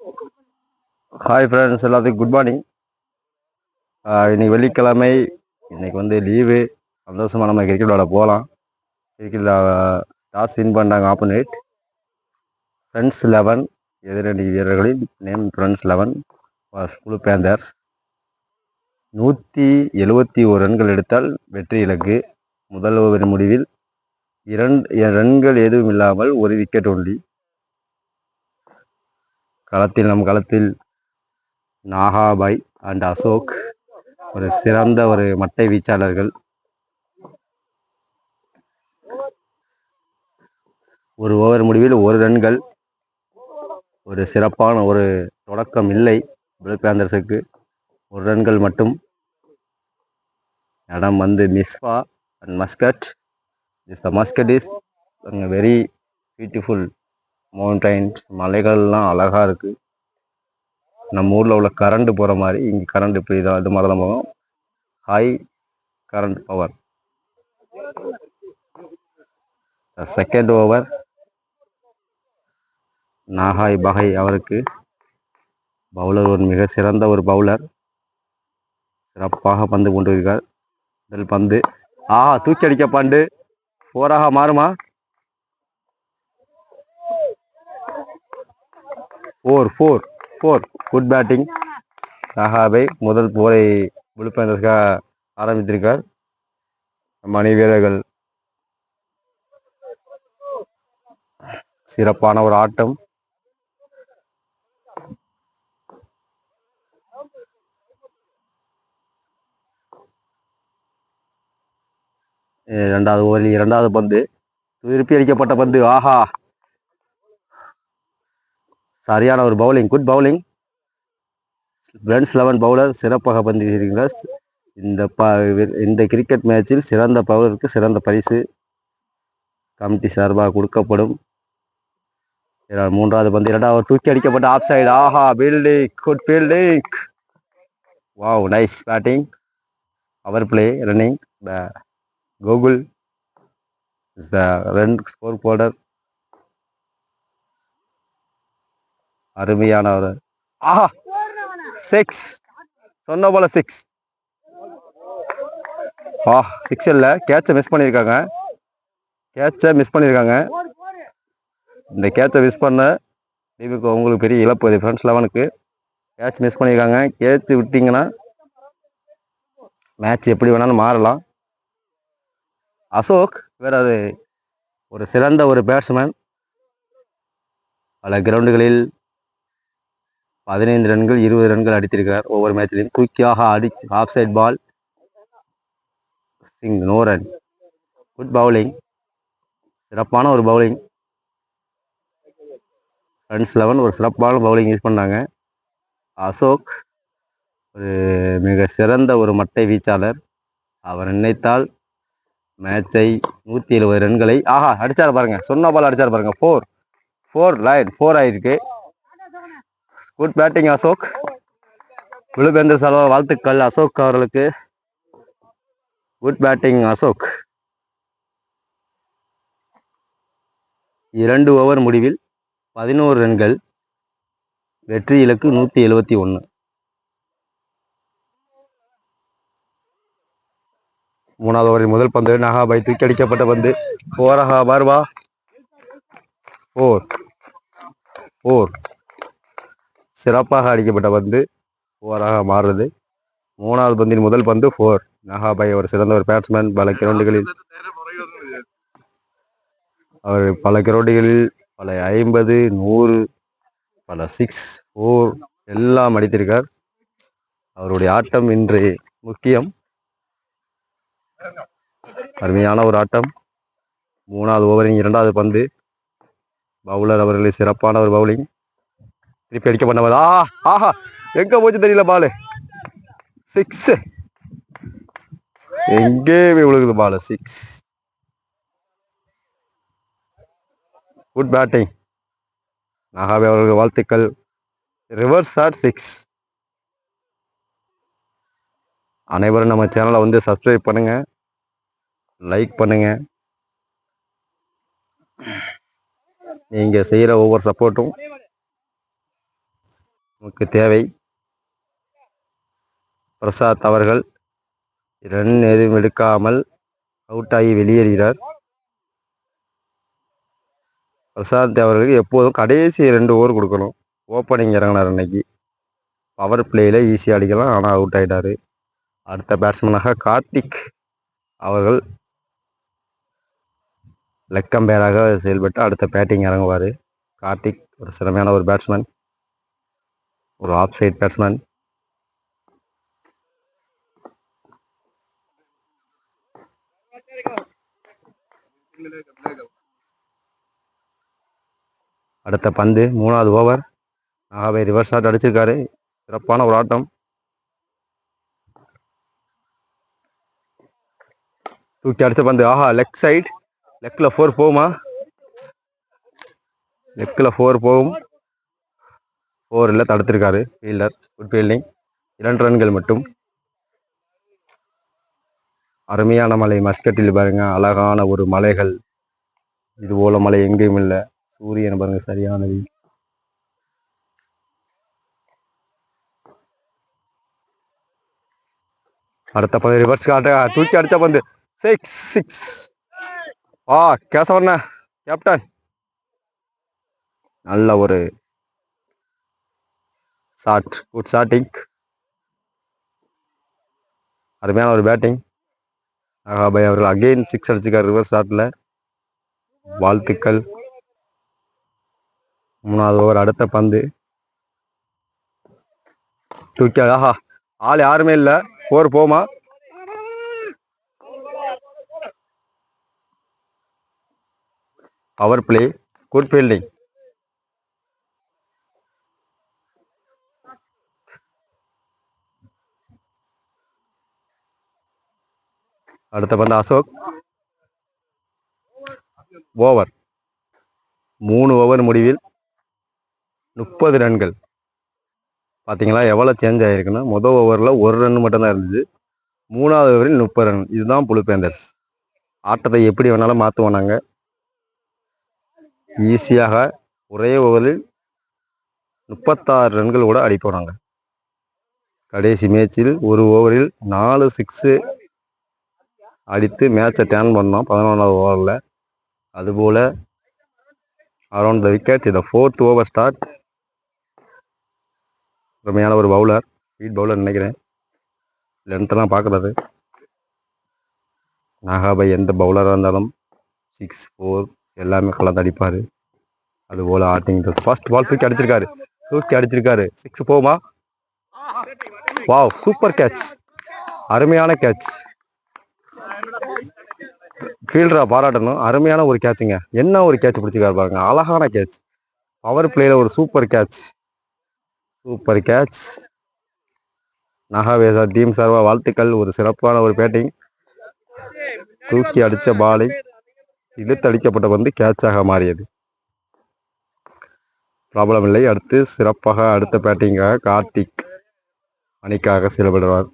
Hi friends, எல்லாத்துக்கும் good morning. இன்னைக்கு வெள்ளிக்கிழமை, இன்னைக்கு வந்து லீவு. சந்தோஷமாக நம்ம கிரிக்கெட் விளாட போகலாம். கிரிக்கெட்டில் டாஸ் வின் பண்ணாங்க ஆப்போனேட். ஃப்ரெண்ட்ஸ் 11 எதிரணி வீரர்களின் நேம் ஃப்ரெண்ட்ஸ் 11 ப்ளூ பேந்தர்ஸ். 171 ரன்கள் எடுத்தால் வெற்றி இலக்கு. முதல் ஓவர் முடிவில் 2 ரன்கள் எதுவும் இல்லாமல் ஒரு விக்கெட் ஒன்லி. நம் களத்தில் நாகாபாய் அண்ட் அசோக் ஒரு சிறந்த ஒரு மட்டை வீச்சாளர்கள். ஒரு ஓவர் முடிவில் 1 ரன்கள். ஒரு சிறப்பான ஒரு தொடக்கம் இல்லை ப்ளூ பேந்தர்ஸுக்கு. 1 ரன்கள் மட்டும். இடம் வந்து மிஸ்வா and Muscat. Muscat is very beautiful mountains. மலைகள்லாம் அழகாக இருக்குது. நம்ம ஊரில் உள்ள கரண்ட் போகிற மாதிரி இங்கே கரண்ட் இப்போ இது மாதிரி தான் போகும். High current power. Second over நாகாய் பகை அவருக்கு. பவுலர் ஒரு மிக சிறந்த ஒரு பவுலர். சிறப்பாக பந்து கொண்டிருக்கார். முதல் பந்து தூக்கி அடிக்க பந்து 4 மாறுமா? 4 குட் பேட்டிங். நாகாபை முதல் போரை ப்ளூ பேந்தர்ஸ்க்காக ஆரம்பித்திருக்கார். நம்ம அணி வீரர்கள் சிறப்பான ஒரு ஆட்டம். இரண்டாவது ஓவரில் 2வது பந்து திருப்பி அடிக்கப்பட்ட பந்து. சரியான ஒரு bowling, good bowling. Friends 11 bowler சிறப்பாக பந்து வீசுகிறார். இந்த கிரிக்கெட் மேட்சில் சிறந்த பவுலருக்கு சிறந்த பரிசு கமிட்டி சார்பாக கொடுக்கப்படும். 3வது பந்து 2வது தூக்கி அடிக்கப்பட்ட off side. Fielding, good fielding. Wow, nice batting. அவர் play running. Gokul is the run score border. அருமையான ஒரு 6 சொன்ன போல 6. 6 இல்ல, கேட்சை மிஸ் பண்ணியிருக்காங்க. இந்த கேட்சை மிஸ் பண்ண டீமுக்கு உங்களுக்கு பெரிய இழப்பு. அது ஃப்ரெண்ட்ஸ் 11க்கு கேட்ச் மிஸ் பண்ணியிருக்காங்க. கேட்ச் விட்டிங்கன்னா மேட்ச் எப்படி வேணாலும் மாறலாம். அசோக் வேற ஒரு சிறந்த ஒரு பேட்ஸ்மேன். பல கிரவுண்டுகளில் 15 ரன்கள் 20 ரன்கள் அடித்திருக்கிறார் ஒவ்வொரு மேட்சிலையும். குயிக்காக off side ball. No run. Good bowling, சிறப்பான ஒரு பவுலிங். ஃப்ரெண்ட்ஸ் 11 ஒரு சிறப்பான பவுலிங் யூஸ் பண்ணாங்க. அசோக் ஒரு மிக சிறந்த ஒரு மட்டை வீச்சாளர். அவர் நினைத்தால் மேட்சை 170 ரன்களை அடிச்சார் பாருங்க. சொன்ன பால் அடிச்சார் பாருங்க. 4 ஆயிருக்கு. Good batting Ashok. Blue panthers வாழ்த்துக்கள் அசோக் அவர்களுக்கு. Good batting Ashok. 2 ஓவர் முடிவில் 11 ரன்கள். வெற்றி இலக்கு 171. 3வது ஓவரில் முதல் பந்து நாகாபாய் தூக்கி அடிக்கப்பட்ட பந்து 4 மாறுவா? 4 சிறப்பாக அடிக்கப்பட்ட பந்து 4 மாறுறது. 3வது பந்தின் முதல் பந்து 4. நாகாபாய் ஒரு சிறந்த ஒரு பேட்ஸ்மேன். பல கிரவுண்டுகளில் அவர் பல 50, 100, பல 6, 4 எல்லாம் அடித்திருக்கார். அவருடைய ஆட்டம் இன்று முக்கியம். அருமையான ஒரு ஆட்டம். 3வது ஓவரின் 2வது பந்து. பவுலர் அவர்களை சிறப்பான ஒரு பவுலிங். திருப்பி அடிக்க பண்ணவர். எங்க போச்சு தெரியல பாலு. 6 எங்கே விழுகுது பாலு. 6. குட் பேட்டிங் நாகாபே அவர்களுக்கு வாழ்த்துக்கள். Reverse shot 6. அனைவரும் நம்ம சேனலை வந்து சப்ஸ்கிரைப் பண்ணுங்க, லைக் பண்ணுங்க. நீங்க செய்யற ஒவ்வொரு சப்போர்ட்டும் நமக்கு தேவை. பிரசாத் அவர்கள் ரன் எதுவும் எடுக்காமல் அவுட் ஆகி வெளியேறுகிறார். பிரசாத் அவர்களுக்கு எப்போதும் கடைசி 2 ஓவர் கொடுக்கணும். ஓப்பனிங் இறங்கினார் இன்னைக்கு. பவர் பிளேயில் ஈஸியாக அடிக்கலாம், ஆனால் அவுட் ஆகிட்டார். அடுத்த பேட்ஸ்மேனாக கார்த்திக் அவர்கள் லெக் அம்பையராக செயல்பட்டு அடுத்த பேட்டிங் இறங்குவார். கார்த்திக் ஒரு சிறமையான ஒரு பேட்ஸ்மேன், ஒரு ஆஃப் சைட் பேட்ஸ்மேன். அடுத்த பந்து 3வது ஓவர். நாகாபை ரிவர்ஸ் ஷாட் அடிச்சிருக்காரு. சிறப்பான ஒரு ஆட்டம். தூக்கி அடிச்ச பந்து லெக் சைட், லெக்ல 4 போகுமா? லெக்ல 4 போகும். 4 தடுத்திருக்காரு ஃபீல்டர். Good fielding. 2 ரன்கள் மட்டும். அருமையான மலை மஸ்கட்டில் பாருங்க, அழகான ஒரு மலைகள். இது போல மலை எங்கேயும் இல்லை. சூரியன் பாருங்க சரியானது. அடுத்த பந்து ரிவர்ஸ் காட்ட தூக்கி அடிச்ச பந்து 6. கேசவண்ண கேப்டன் நல்ல ஒரு ஷாட், குட் ஷாட்டிங். அருமையான ஒரு பேட்டிங். நாகாபாய் அவர்கள் அகெயின் 6 அடிச்சிருக்காரு ரிவர்ஸ் ஷாட்ல. வாழ்த்துக்கள். 3வது ஓவர். அடுத்த பந்து தூக்கி ஆள் யாருமே இல்லை. 4 போமா? Power play, good fielding. அடுத்த பந்து அசோக். ஓவர். 3 ஓவர் முடிவில் 30 ரன்கள். பார்த்தீங்களா எவ்வளோ சேஞ்ச் ஆகிருக்குன்னா, முதல் ஓவரில் 1 ரன் மட்டும்தான் இருந்துச்சு. 3வது ஓவரில் 30 ரன். இதுதான் புளு பேந்தர்ஸ். ஆட்டத்தை எப்படி வேணாலும் மாற்றுவோம். நாங்கள் ஈஸியாக ஒரே ஓவரில் 36 ரன்கள் கூட அடிப்போம். நாங்கள் கடைசி மேட்சில் ஒரு ஓவரில் 4 6 அடித்து மேட்சை டேர்ன் பண்ணோம் 11வது ஓவரில். அதுபோல் அரௌண்ட் த விக்கெட். இந்த 4th ஓவர் ஸ்டார்ட். அருமையான ஒரு பவுலர், ஸ்பீட் பவுலர் நினைக்கிறேன். லென்த்தெல்லாம் பார்க்குறது. நாகாபாய் எந்த பவுலராக இருந்தாலும் 6 4 எல்லாமே கலந்து அடிப்பார். அதுபோல் ஆட்டிங் ஃபர்ஸ்ட் பால் தூக்கி அடிச்சிருக்காரு. 6 போகுமா? வாவ், சூப்பர் கேட்ச், அருமையான கேட்ச். ஃபீல்டரா பாராட்டணும். அருமையான ஒரு கேட்சுங்க. என்ன ஒரு கேட்ச் பிடிச்சிக்காரு பாருங்க, அழகான கேட்ச். பவர் பிளேல ஒரு சூப்பர் கேட்ச். நாகாவே டீம் சார்பாக வாழ்த்துக்கள். ஒரு சிறப்பான ஒரு பேட்டிங். தூக்கி அடித்த பாலை இழுத்து அடிக்கப்பட்ட வந்து கேட்சாக மாறியது. ப்ராப்ளம் இல்லை. அடுத்து சிறப்பாக அடுத்த பேட்டிங்காக கார்த்திக் அணிக்காக செயல்படுவார்.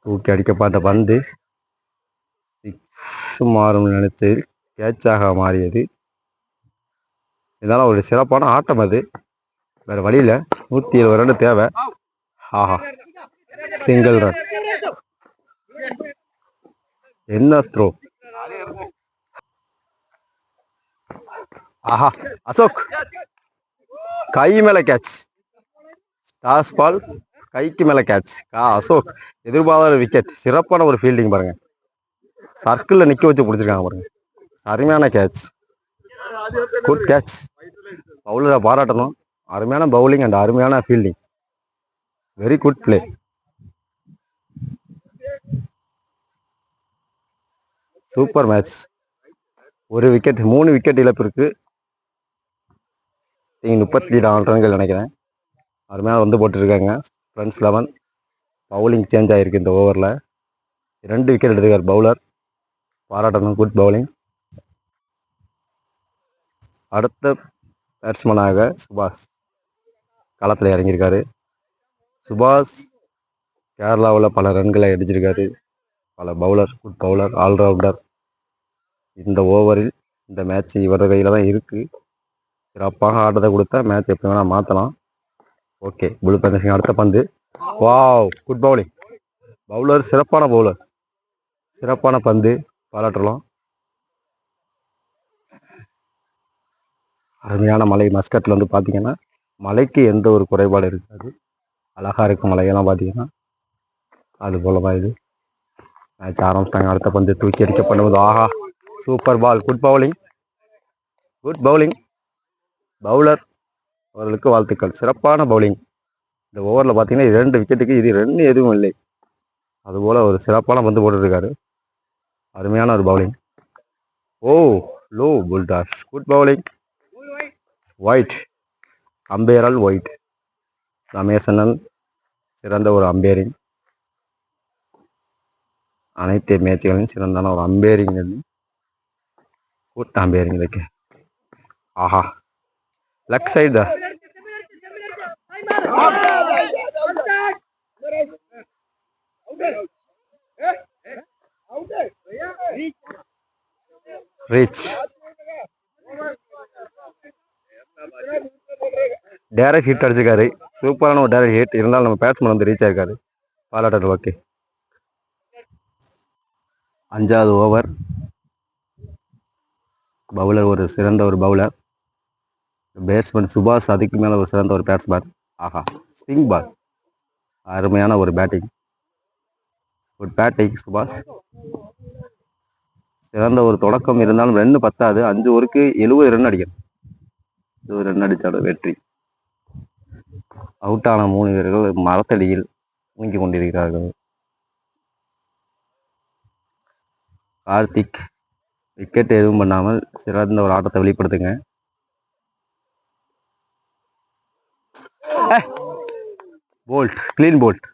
தூக்கி அடிக்கப்பட்ட பந்து 6 மாறும் நினைத்து கேட்சாக மாறியது. இதனால ஒரு சிறப்பான ஆட்டம். அது வேற வழியில் 170 ரன் தேவை. Single run. என்ன த்ரோ! அசோக் கை மேல கேட்ச். டாஸ் பால் கைக்கு மேல கேட்ச். அசோக் எதிர்பாராத விக்கெட். சிறப்பான ஒரு ஃபீல்டிங் பாருங்க. சர்க்கிள்ல நிக்க வச்சு பிடிச்சிருக்காங்க பாருங்க. அருமையான கேட்ச், குட் கேட்ச். பவுலரை பாராட்டணும். அருமையான பவுலிங் அண்ட் அருமையான fielding. Very good play. Super match. ஒரு விக்கெட், 3 விக்கெட் இழப்பிற்கு 34 ரன்கள் நினைக்கிறேன். அருமையாக வந்து போட்டுருக்காங்க. ஃப்ரெண்ட்ஸ் 11 பவுலிங் சேஞ்ச் ஆகிருக்கு இந்த ஓவரில். 2 விக்கெட் எடுத்துக்கார் பவுலர். பாராட்டணும், குட் பவுலிங். அடுத்த பேட்ஸ்மேனாக சுபாஷ் களத்தில் இறங்கியிருக்காரு. சுபாஷ் கேரளாவில் பல ரன்களை அடிச்சிருக்காரு. பல பவுலர், குட் பவுலர், ஆல்ரவுண்டர். இந்த ஓவரில் இந்த மேட்ச் இவர கையில் தான் இருக்குது. சிறப்பாக ஆட்டத்தை கொடுத்தா மேட்ச் எப்படி வேணால் மாற்றலாம். ஓகே, புளு பந்தசிங் அடுத்த பந்து. Wow, good bowling. பவுலர் சிறப்பான பவுலர், சிறப்பான பந்து, பாராட்டலாம். அருமையான மலை. மஸ்கட்டில் வந்து பார்த்தீங்கன்னா மலைக்கு எந்த ஒரு குறைபாடு இருக்காது. அழகாக இருக்கும் மலையெல்லாம் பார்த்தீங்கன்னா. அது போல தான் இது. மேட்ச் ஆரம்பிச்சிட்டாங்க. அடுத்த பந்து தூக்கி அடிக்க பண்ணுவது. ஆஹா, super ball. Good bowling, good bowling. Bowler அவர்களுக்கு வாழ்த்துக்கள். சிறப்பான பவுலிங். இந்த ஓவரில் பார்த்தீங்கன்னா 2 விக்கெட்டுக்கு இது 2 எதுவும் இல்லை. அதுபோல் ஒரு சிறப்பான பந்து போட்டுருக்காரு. அருமையான ஒரு பவுலிங். ஓ, low full toss. Good bowling. Wide, அம்பையரால் ஒயிட். ரமேசனன் சிறந்த ஒரு அம்பையரிங். அனைத்து மேட்சுகளிலும் சிறந்தான ஒரு அம்பையரிங். குட் அம்பையரிங் இதுக்கு. ஆஹா, leg side. Reach. Direct hit அடிச்சிருக்காரு. சூப்பரான ஒரு டைரக்ட் ஹிட். இருந்தாலும் நம்ம பேட்ஸ்மேன் வந்து ரீச் ஆயிருக்காரு. பாராட்டல். ஓகே, 5வது ஓவர். பவுலர் ஒரு சிறந்த ஒரு பவுலர். பேட்ஸ்மேன் சுபாஷ் அதுக்கு மேலே ஒரு சிறந்த ஒரு பேட்ஸ்மேன். ஆஹா, ஸ்விங் பால். அருமையான ஒரு பேட்டிங். குட் பேட்டிங் சுபாஷ். சிறந்த ஒரு தொடக்கம். இருந்தாலும் ரன் பத்தாது. 5 ஓவருக்கு 70 ரன் அடிக்கணும். 70 ரன் அடித்தாலும் வெற்றி. அவுட்டான 3 வீரர்கள் மரத்தடியில் தூங்கிக் கொண்டிருக்கிறார்கள். கார்த்திக் விக்கெட் எதுவும் பண்ணாமல் சிறந்த ஒரு ஆட்டத்தை வெளிப்படுத்துங்க. Bolt, clean bolt.